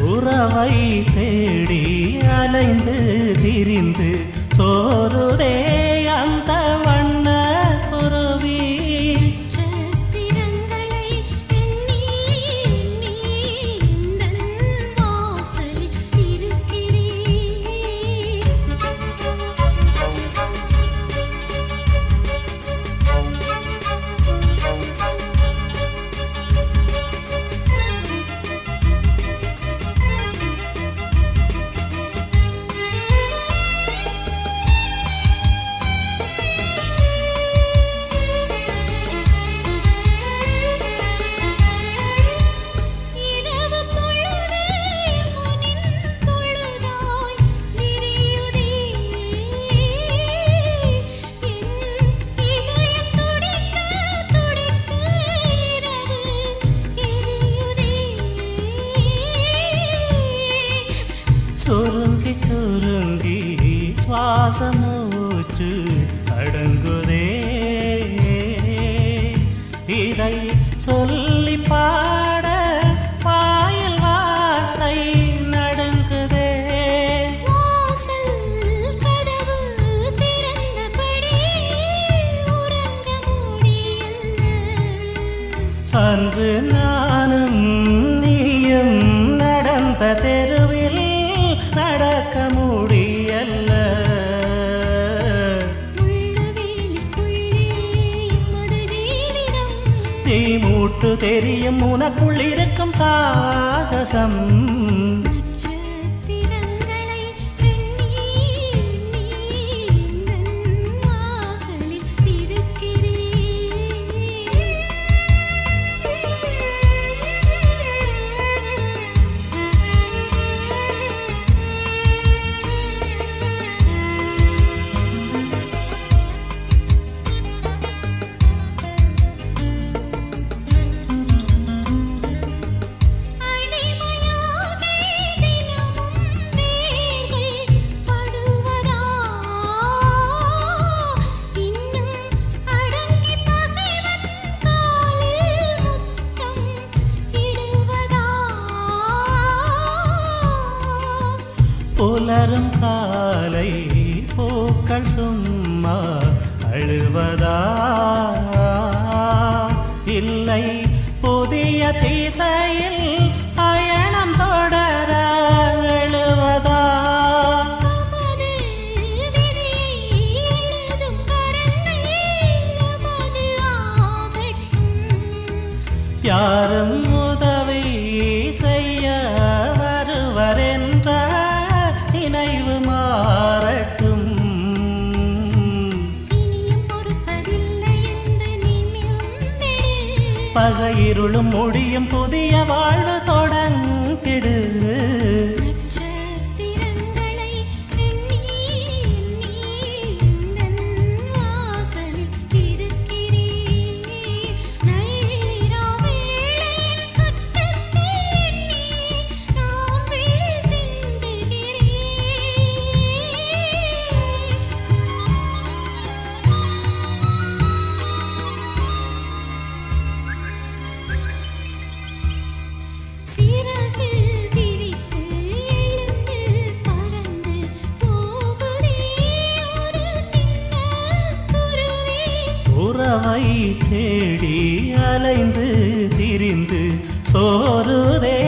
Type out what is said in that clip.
உறவை தேடி அலைந்து திரிந்து சோறுதே அந்த வண்ண குருவி. நட்சத்திரங்களை எண்ணி எண்ணி இந்தன் வாசலில் இருக்கிறேன். சுருங்கி சுருங்கி சுவாசமூச்சு அடங்குதே, இதை சொல்லி பாட வாயில் வார்த்தை நடுங்குதே. வாசல் கதவு திறந்தபடி உறங்க முடியல. அன்று நானும் நீயும் நடந்த தெருவில் நடக்க முடியல்ல. தீ மூட்டு தெரியும் உனக்குள் இருக்கும் சாகசம். நட்சத்திரங்களை எண்ணி எண்ணி இந்தன் வாசலில் புலரும் காலை பூக்கள் சும்மா அழுவதா, இல்லை புதிய திசையில் பயணம் தொடர எழுவதா? யாரும் உதவி செய்ய வருவரென்ற நினைவு மாறட்டும். பகையிருளும் முடியும் புதிய வாழ்வு தொடங்கிடு. நட்சத்திரங்களை எண்ணி எண்ணி இந்தன் வாசலில் இருக்கிறேன். நள்ளிரா வேளையின் சுற்றத்தை எண்ணி நான் விழி சிந்துகிறேன். சிறகு விரித்து எழுந்து பறந்து போகுதே ஒரு சின்ன குருவி. உறவை தேடி அலைந்து திரிந்து சோறுதே